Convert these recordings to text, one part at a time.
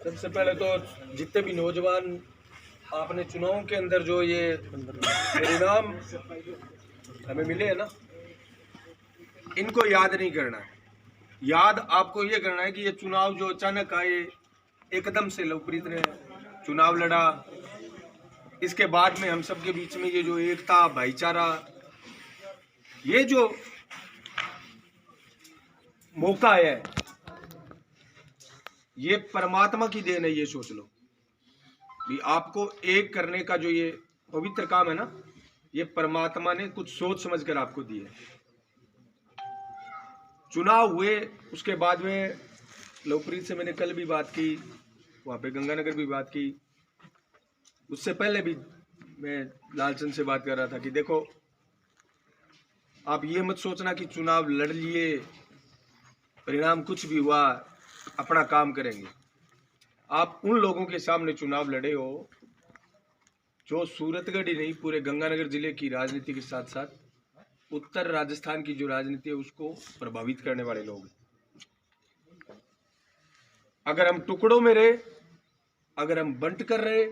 सबसे पहले तो जितने भी नौजवान आपने चुनाव के अंदर जो ये परिणाम हमें मिले हैं ना, इनको याद नहीं करना है। याद आपको ये करना है कि ये चुनाव जो अचानक आए, एकदम से लवप्रीत ने चुनाव लड़ा, इसके बाद में हम सबके बीच में ये जो एकता, भाईचारा, ये जो मौका है, ये परमात्मा की देन है। ये सोच लो भी आपको एक करने का जो ये पवित्र काम है ना, ये परमात्मा ने कुछ सोच समझ कर आपको दी है। चुनाव हुए, उसके बाद में लवप्रीत से मैंने कल भी बात की, वहाँ पे गंगानगर भी बात की, उससे पहले भी मैं लालचंद से बात कर रहा था कि देखो, आप ये मत सोचना कि चुनाव लड़ लिए, परिणाम कुछ भी हुआ, अपना काम करेंगे। आप उन लोगों के सामने चुनाव लड़े हो जो सूरतगढ़ ही नहीं, पूरे गंगानगर जिले की राजनीति के साथ साथ उत्तर राजस्थान की जो राजनीति है उसको प्रभावित करने वाले लोग हैं। अगर हम टुकड़ों में रहे, अगर हम बंट कर रहे,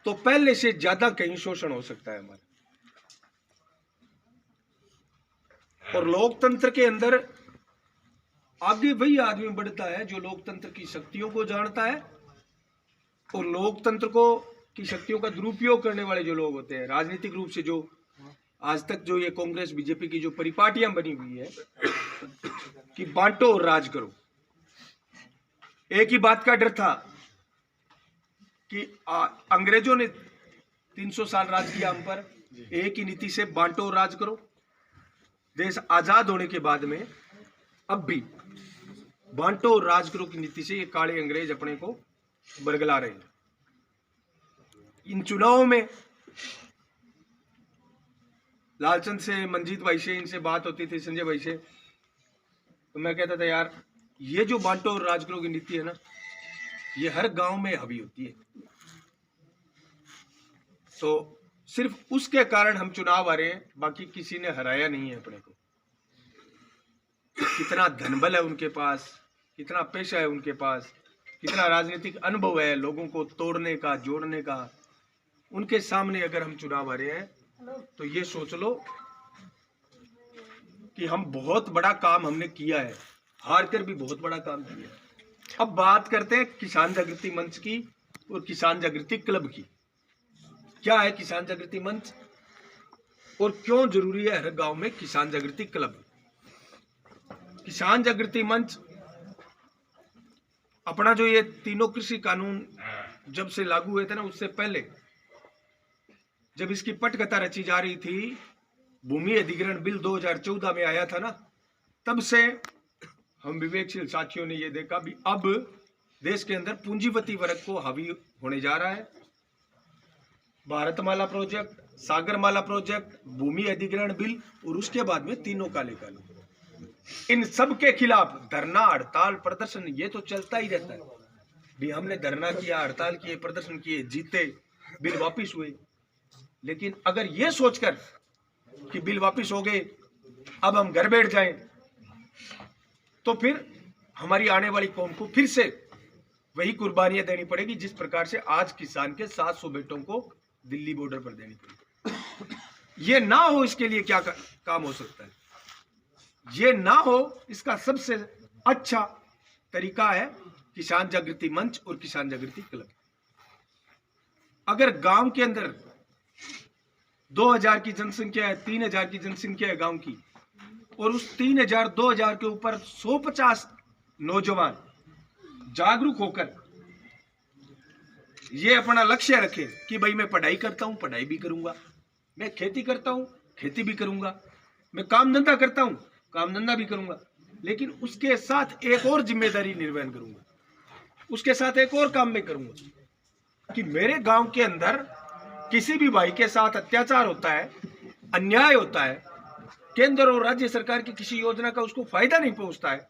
तो पहले से ज्यादा कहीं शोषण हो सकता है हमारा। और लोकतंत्र के अंदर आगे वही आदमी बढ़ता है जो लोकतंत्र की शक्तियों को जानता है, और लोकतंत्र की शक्तियों का दुरुपयोग करने वाले जो लोग होते हैं, राजनीतिक रूप से जो आज तक जो ये कांग्रेस बीजेपी की जो परिपाटियां बनी हुई है कि बांटो और राज करो। एक ही बात का डर था कि अंग्रेजों ने 300 साल राज किया हम पर, एक ही नीति से बांटो और राज करो। देश आजाद होने के बाद में अब भी बांटो और राज करो की नीति से ये काले अंग्रेज अपने को बरगला रहे हैं। इन चुनावों में लालचंद से, मंजीत भाई से, इनसे बात होती थी, संजय भाई से, तो मैं कहता था यार, ये जो बांटो और राज करो की नीति है ना, ये हर गांव में हावी होती है। तो सिर्फ उसके कारण हम चुनाव हारे हैं, बाकी किसी ने हराया नहीं है अपने को। कितना धनबल है उनके पास, कितना पेशा है उनके पास, कितना राजनीतिक अनुभव है लोगों को तोड़ने का, जोड़ने का, उनके सामने अगर हम चुनाव हारे हैं तो ये सोच लो कि हम बहुत बड़ा काम हमने किया है, हार कर भी बहुत बड़ा काम किया है। अब बात करते हैं किसान जागृति मंच की और किसान जागृति क्लब की। क्या है किसान जागृति मंच और क्यों जरूरी है हर गांव में किसान जागृति क्लब? किसान जागृति मंच अपना जो ये तीनों कृषि कानून जब से लागू हुए थे ना, उससे पहले जब इसकी पटकथा रची जा रही थी, भूमि अधिग्रहण बिल 2014 में आया था ना, तब से हम विवेकशील साथियों ने ये देखा भी अब देश के अंदर पूंजीपति वर्ग को हावी होने जा रहा है। भारतमाला प्रोजेक्ट, सागरमाला प्रोजेक्ट, भूमि अधिग्रहण बिल और उसके बाद में तीनों काले कानून, इन सब के खिलाफ धरना, हड़ताल, प्रदर्शन ये तो चलता ही रहता है। भी हमने धरना किया, हड़ताल किए, प्रदर्शन किए, जीते, बिल वापिस हुए। लेकिन अगर ये सोचकर कि बिल वापिस हो गए, अब हम घर बैठ जाएं, तो फिर हमारी आने वाली कौम को फिर से वही कुर्बानियां देनी पड़ेगी जिस प्रकार से आज किसान के 700 बेटों को दिल्ली बॉर्डर पर देनी पड़ेगी। ये ना हो, इसके लिए क्या काम हो सकता है? ये ना हो, इसका सबसे अच्छा तरीका है किसान जागृति मंच और किसान जागृति क्लब। अगर गांव के अंदर 2000 की जनसंख्या है, 3000 की जनसंख्या है गांव की, और उस 3000 2000 के ऊपर 150 नौजवान जागरूक होकर ये अपना लक्ष्य रखें कि भाई मैं पढ़ाई करता हूं, पढ़ाई भी करूंगा, मैं खेती करता हूं, खेती भी करूंगा, मैं काम धंधा करता हूं, काम धंधा भी करूंगा, लेकिन उसके साथ एक और जिम्मेदारी निर्वहन करूंगा, उसके साथ एक और काम मैं करूंगा कि मेरे गांव के अंदर किसी भी भाई के साथ अत्याचार होता है, अन्याय होता है, केंद्र और राज्य सरकार की किसी योजना का उसको फायदा नहीं पहुंचता है,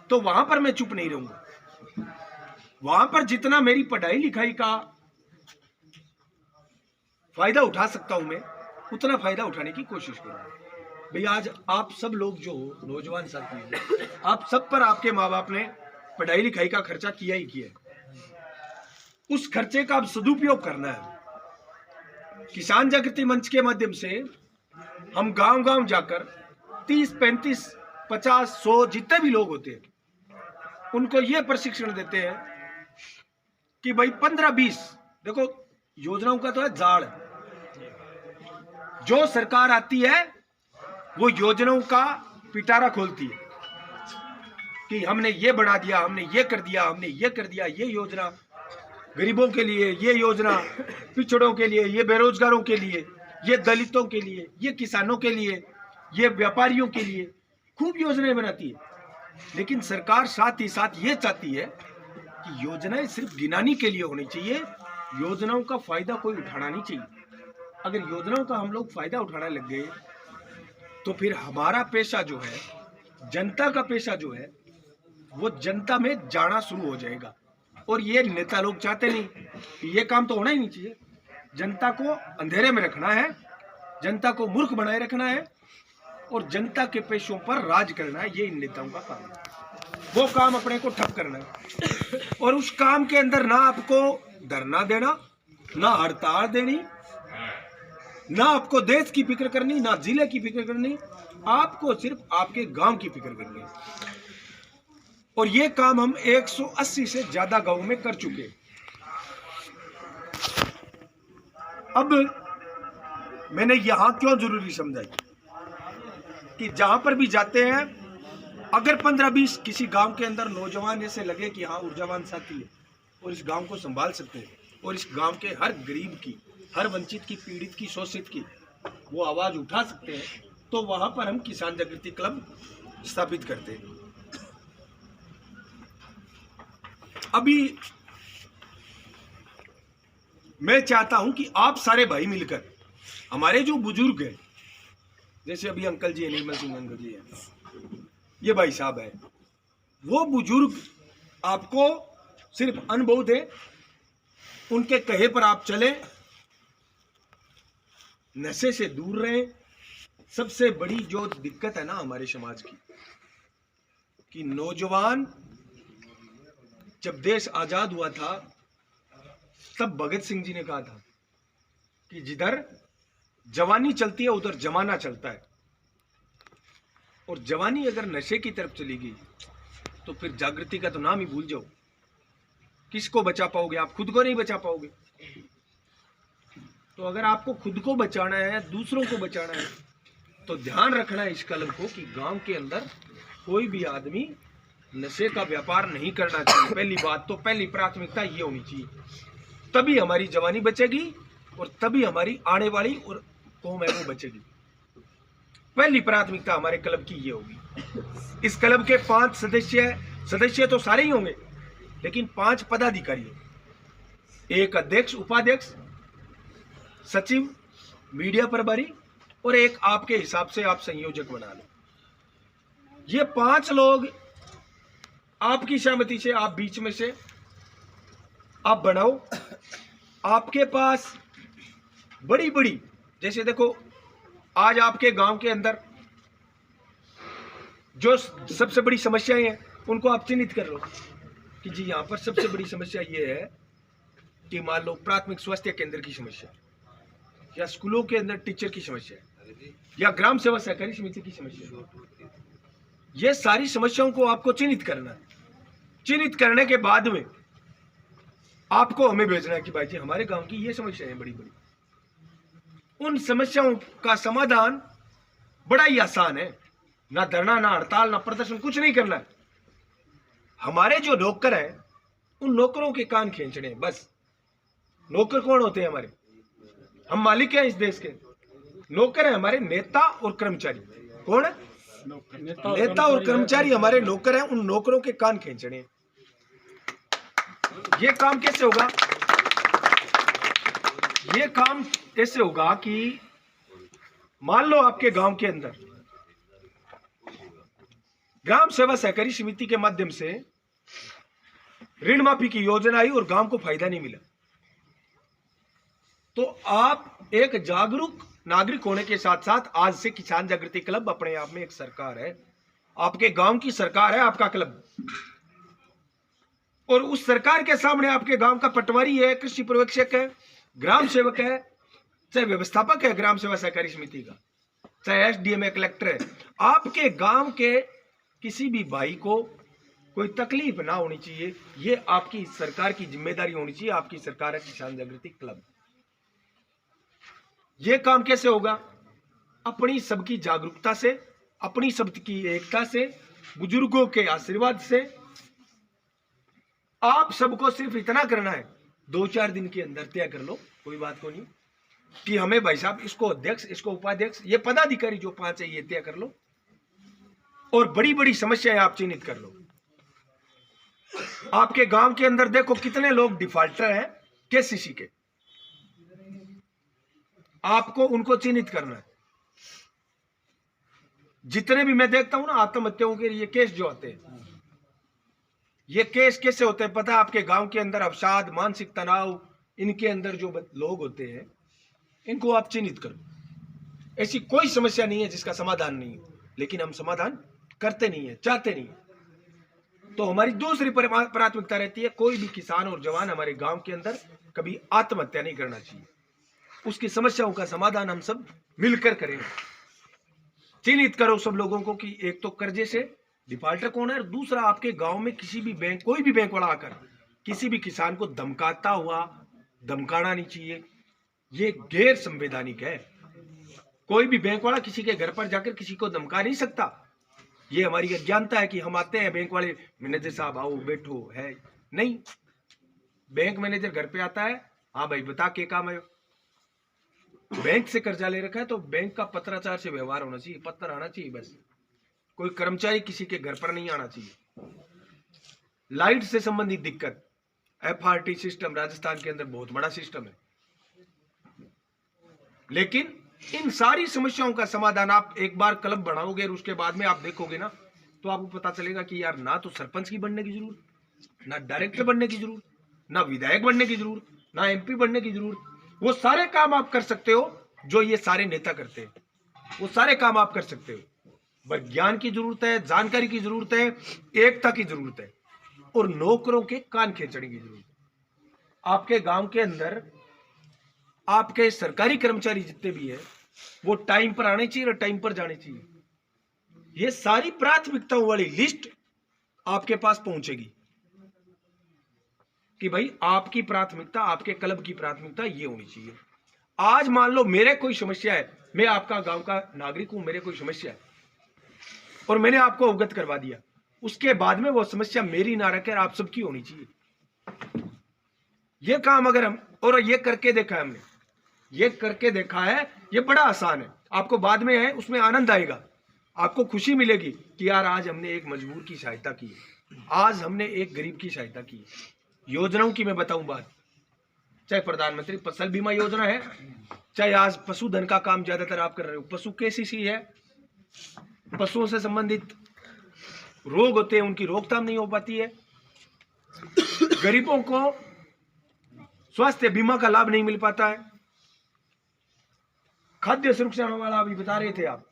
तो वहां पर मैं चुप नहीं रहूंगा। वहां पर जितना मेरी पढ़ाई लिखाई का फायदा उठा सकता हूं मैं, उतना फायदा उठाने की कोशिश करूंगा। भाई आज आप सब लोग जो नौजवान साथी हैं, आप सब पर आपके माँ बाप ने पढ़ाई लिखाई का खर्चा किया ही किया है। उस खर्चे का अब सदुपयोग करना है। किसान जागृति मंच के माध्यम से हम गांव गांव जाकर 30, 35, 50, 100 जितने भी लोग होते हैं उनको ये प्रशिक्षण देते हैं कि भाई 15-20 देखो योजनाओं का तो है जाड़, जो सरकार आती है वो योजनाओं का पिटारा खोलती है कि हमने ये बढ़ा दिया, हमने ये कर दिया, हमने ये कर दिया, ये योजना गरीबों के लिए, ये योजना पिछड़ों के लिए, ये बेरोजगारों के लिए, ये दलितों के लिए, ये किसानों के लिए, ये व्यापारियों के लिए खूब योजनाएं बनाती है। लेकिन सरकार साथ ही साथ ये चाहती है कि योजनाएं सिर्फ गिनानी के लिए होनी चाहिए, योजनाओं का फायदा कोई उठाना नहीं चाहिए। अगर योजनाओं का हम लोग फायदा उठाने लग गए तो फिर हमारा पेशा जो है, जनता का पेशा जो है, वो जनता में जाना शुरू हो जाएगा। और ये नेता लोग चाहते नहीं, ये काम तो होना ही नहीं चाहिए। जनता को अंधेरे में रखना है, जनता को मूर्ख बनाए रखना है और जनता के पेशों पर राज करना है, ये इन नेताओं का काम है। वो काम अपने को ठप करना है और उस काम के अंदर ना आपको धरना देना, ना हड़ताल देनी, ना आपको देश की फिक्र करनी, ना जिले की फिक्र करनी, आपको सिर्फ आपके गांव की फिक्र करनी है। और ये काम हम 180 से ज्यादा गांव में कर चुके। अब मैंने यहां क्यों जरूरी समझा कि जहां पर भी जाते हैं, अगर 15-20 किसी गांव के अंदर नौजवान ऐसे लगे कि हाँ ऊर्जावान साथी है और इस गांव को संभाल सकते हैं और इस गांव के हर गरीब की, हर वंचित की, पीड़ित की, शोषित की वो आवाज उठा सकते हैं, तो वहां पर हम किसान जागृति क्लब स्थापित करते हैं। अभी मैं चाहता हूं कि आप सारे भाई मिलकर, हमारे जो बुजुर्ग हैं, जैसे अभी अंकल जी हैं, निर्मल सिंह अंकल जी हैं, ये भाई साहब है, वो बुजुर्ग आपको सिर्फ अनुभव दे, उनके कहे पर आप चले, नशे से दूर रहें। सबसे बड़ी जो दिक्कत है ना हमारे समाज की, कि नौजवान, जब देश आजाद हुआ था तब भगत सिंह जी ने कहा था कि जिधर जवानी चलती है उधर जमाना चलता है। और जवानी अगर नशे की तरफ चली गई तो फिर जागृति का तो नाम ही भूल जाओ। किसको बचा पाओगे? आप खुद को नहीं बचा पाओगे। तो अगर आपको खुद को बचाना है, दूसरों को बचाना है, तो ध्यान रखना है इस कलम को कि गांव के अंदर कोई भी आदमी नशे का व्यापार नहीं करना चाहिए। पहली बात तो, पहली प्राथमिकता ये होनी चाहिए, तभी हमारी जवानी बचेगी और तभी हमारी आने वाली और कौम है वो बचेगी। पहली प्राथमिकता हमारे क्लब की ये होगी। इस क्लब के 5 सदस्य तो सारे ही होंगे, लेकिन 5 पदाधिकारी हैं, एक अध्यक्ष, उपाध्यक्ष, सचिव, मीडिया प्रभारी और एक आपके हिसाब से आप संयोजक बना लो। ये 5 लोग आपकी सहमति से, आप बीच में से आप बनाओ। आपके पास बड़ी बड़ी, जैसे देखो आज आपके गांव के अंदर जो सबसे बड़ी समस्याएं हैं उनको आप चिन्हित कर लो कि जी यहाँ पर सबसे बड़ी समस्या ये है कि मान लो प्राथमिक स्वास्थ्य केंद्र की समस्या, या स्कूलों के अंदर टीचर की समस्या, या ग्राम सेवा सहकारी समिति की समस्या। ये सारी समस्याओं को आपको चिन्हित करना है। चिन्हित करने के बाद में आपको हमें भेजना है कि भाई जी हमारे गांव की ये समस्याएं हैं बड़ी बड़ी। उन समस्याओं का समाधान बड़ा ही आसान है, ना धरना, ना हड़ताल, ना प्रदर्शन, कुछ नहीं करना है। हमारे जो नौकर हैं उन नौकरों के कान खींचने हैं बस। नौकर कौन होते हैं हमारे? हम मालिक हैं इस देश के। नौकर है हमारे नेता और कर्मचारी। कौन है? नेता और कर्मचारी हमारे नौकर हैं, उन नौकरों के कान खींचने। ये काम कैसे होगा? ये काम ऐसे होगा कि मान लो आपके गांव के अंदर ग्राम सेवा सहकारी समिति के माध्यम से ऋण माफी की योजना आई और गांव को फायदा नहीं मिला, तो आप एक जागरूक नागरिक होने के साथ साथ आज से किसान जागृति क्लब अपने आप में एक सरकार है। आपके गांव की सरकार है आपका क्लब, और उस सरकार के सामने आपके गांव का पटवारी है, कृषि पर्यवेक्षक है, ग्राम सेवक है, चाहे व्यवस्थापक है ग्राम सेवा सहकारी समिति का, चाहे एसडीएम है, कलेक्टर है। आपके गांव के किसी भी भाई को कोई तकलीफ ना होनी चाहिए, ये आपकी सरकार की जिम्मेदारी होनी चाहिए। आपकी सरकार है किसान जागृति क्लब। ये काम कैसे होगा? अपनी सबकी जागरूकता से, अपनी सबकी एकता से, बुजुर्गों के आशीर्वाद से। आप सबको सिर्फ इतना करना है, 2-4 दिन के अंदर तय कर लो, कोई बात को नहीं, कि हमें भाई साहब इसको अध्यक्ष, इसको उपाध्यक्ष, ये पदाधिकारी जो 5 है ये तय कर लो, और बड़ी बड़ी समस्याएं आप चिन्हित कर लो। आपके गांव के अंदर देखो कितने लोग डिफॉल्टर हैं केसीसी के, आपको उनको चिन्हित करना है। जितने भी मैं देखता हूं ना आत्महत्याओं के ये केस जो होते हैं, ये केस कैसे होते हैं पता है? आपके गांव के अंदर अवसाद, मानसिक तनाव, इनके अंदर जो लोग होते हैं इनको आप चिन्हित करो। ऐसी कोई समस्या नहीं है जिसका समाधान नहीं है, लेकिन हम समाधान करते नहीं है, चाहते नहीं है। तो हमारी दूसरी प्राथमिकता रहती है, कोई भी किसान और जवान हमारे गांव के अंदर कभी आत्महत्या नहीं करना चाहिए। उसकी समस्याओं का समाधान हम सब मिलकर करें। चिन्हित करो सब लोगों को कि एक तो कर्जे से डिफॉल्टर कौन है, और दूसरा आपके गांव में किसी भी बैंक, कोई भी बैंक वाला आकर किसी भी किसान को धमकाता हुआ, धमकाना नहीं चाहिए, ये गैर संवैधानिक है। कोई भी बैंक वाला किसी के घर पर जाकर किसी को धमका नहीं सकता। ये हमारी अज्ञानता है कि हम आते हैं बैंक वाले, मैनेजर साहब आओ बैठो, है नहीं। बैंक मैनेजर घर पे आता है, हाँ भाई बता के काम है। बैंक से कर्जा ले रखा है तो बैंक का पत्राचार से व्यवहार होना चाहिए, पत्र आना चाहिए बस। कोई कर्मचारी किसी के घर पर नहीं आना चाहिए। लाइट से संबंधित दिक्कत, एफआरटी सिस्टम राजस्थान के अंदर बहुत बड़ा सिस्टम है, लेकिन इन सारी समस्याओं का समाधान आप एक बार क्लब बनाओगे और उसके बाद में आप देखोगे ना, तो आपको पता चलेगा कि यार ना तो सरपंच की बनने की जरूरत, ना डायरेक्टर बनने की जरूरत, ना विधायक बनने की जरूरत, ना एमपी बनने की जरूरत। वो सारे काम आप कर सकते हो जो ये सारे नेता करते हैं, वो सारे काम आप कर सकते हो। बस ज्ञान की जरूरत है, जानकारी की जरूरत है, एकता की जरूरत है, और नौकरों के कान खींचने की जरूरत है। आपके गांव के अंदर आपके सरकारी कर्मचारी जितने भी है वो टाइम पर आने चाहिए और टाइम पर जाने चाहिए। ये सारी प्राथमिकताओं वाली लिस्ट आपके पास पहुंचेगी कि भाई आपकी प्राथमिकता, आपके क्लब की प्राथमिकता ये होनी चाहिए। आज मान लो मेरे कोई समस्या है, मैं आपका गांव का नागरिक हूं, मेरे कोई समस्या है और मैंने आपको अवगत करवा दिया, उसके बाद में वो समस्या मेरी ना रखकर आप सबकी होनी चाहिए। ये काम अगर हम, और ये करके देखा है हमने, ये करके देखा है, ये बड़ा आसान है। आपको बाद में है उसमें आनंद आएगा, आपको खुशी मिलेगी कि यार आज हमने एक मजबूर की सहायता की, आज हमने एक गरीब की सहायता की। योजनाओं की मैं बताऊं बात, चाहे प्रधानमंत्री फसल बीमा योजना है, चाहे आज पशुधन का काम ज्यादातर आप कर रहे हो, पशु केसीसी है, पशुओं से संबंधित रोग होते हैं उनकी रोकथाम नहीं हो पाती है, गरीबों को स्वास्थ्य बीमा का लाभ नहीं मिल पाता है, खाद्य सुरक्षा वाला अभी बता रहे थे आप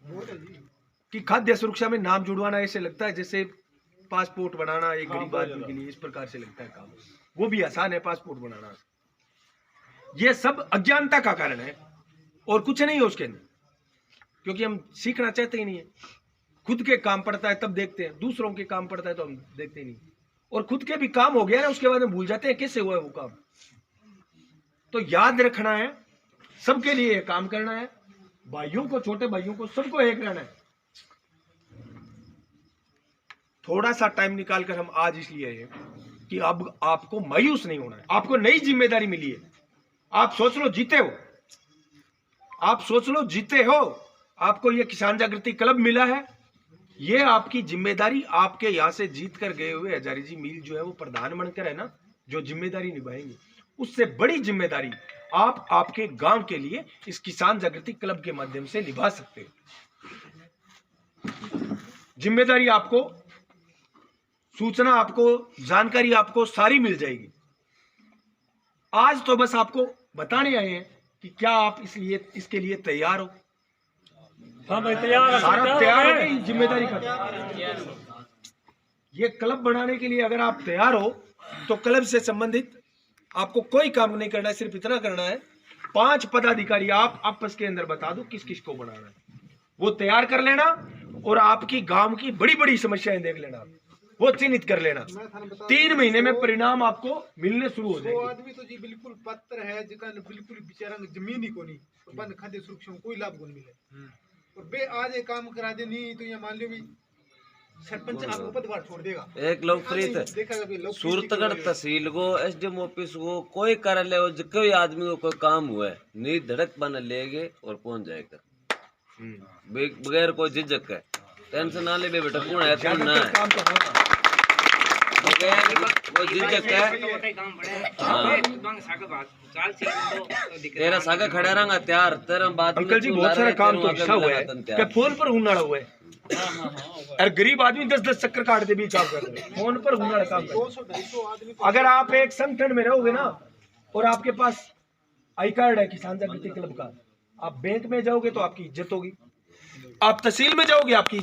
कि खाद्य सुरक्षा में नाम जुड़वाना ऐसे लगता है जैसे पासपोर्ट बनाना एक गरीब आदमी के लिए, इस प्रकार से लगता है काम। वो भी आसान है पासपोर्ट बनाना। ये सब अज्ञानता का कारण है और कुछ नहीं है उसके अंदर, क्योंकि हम सीखना चाहते ही नहीं है। खुद के काम पड़ता है तब देखते हैं, दूसरों के काम पड़ता है तो हम देखते नहीं, और खुद के भी काम हो गया ना उसके बाद हम भूल जाते हैं कैसे हुआ है वो काम। तो याद रखना है, सबके लिए काम करना है, भाइयों को, छोटे भाइयों को, सबको एक रहना है। थोड़ा सा टाइम निकालकर हम आज इसलिए है कि अब आपको मायूस नहीं होना है, आपको नई जिम्मेदारी मिली है। आप सोच लो जीते हो, आप सोच लो जीते हो, आपको ये किसान जागृति क्लब मिला है, ये आपकी जिम्मेदारी, आपके यहां से जीत कर गए हुए हजारी जी मील जो है वो प्रधान बनकर है ना जो जिम्मेदारी निभाएंगे, उससे बड़ी जिम्मेदारी आप आपके गांव के लिए इस किसान जागृति क्लब के माध्यम से निभा सकते हो। जिम्मेदारी आपको, सूचना आपको, जानकारी आपको सारी मिल जाएगी। आज तो बस आपको बताने आए हैं कि क्या आप इसके लिए तैयार हो? हाँ भाई तैयार है, सारा तैयार है कि जिम्मेदारी का? ये क्लब बनाने के लिए अगर आप तैयार हो तो क्लब से संबंधित आपको कोई काम नहीं करना है, सिर्फ इतना करना है 5 पदाधिकारी आप आपस के अंदर बता दो किस किस को बनाना है, वो तैयार कर लेना और आपकी गांव की बड़ी बड़ी समस्याएं देख लेना, वो चिन्हित कर लेना। 3 महीने में परिणाम आपको मिलने शुरू हो जाएंगे। आदमी तो जी बिल्कुल पत्र है जिका बिल्कुल बेचारा जमीन ही कोनी बंद खाते सुरक्षा में कोई लाभ को मिले और बे आज एक काम करा दे नहीं तो ये मान लो भी सरपंच आपको पदभार छोड़ देगा। एक लोकप्रिय सूरतगढ़ तहसील को एसडीएम ऑफिस को कोई कार्यालय हो कोई आदमी को कोई काम हुआ है नी धड़क बना लेगे और पहुंच जाएगा बगैर कोई झिझक है। टेंशन ना ले बेटा कौन है कौन ना है कोई झिझक है। तेरा सागा खड़ा रहा त्यार तेरा बात। अंकल जी बहुत सारा काम तो ऐसा हुआ है कि फोन पर हुनाड़ा हुआ है और गरीब आदमी 10-10 चक्कर काट दे भी काम कर रहे हैं, फोन पर हुनाड़ा काम कर रहे। अगर आप एक संगठन में रहोगे ना और आपके पास आई कार्ड है किसान जागृति क्लब का, आप बैंक में जाओगे तो आपकी इज्जत होगी, आप तहसील में जाओगे आपकी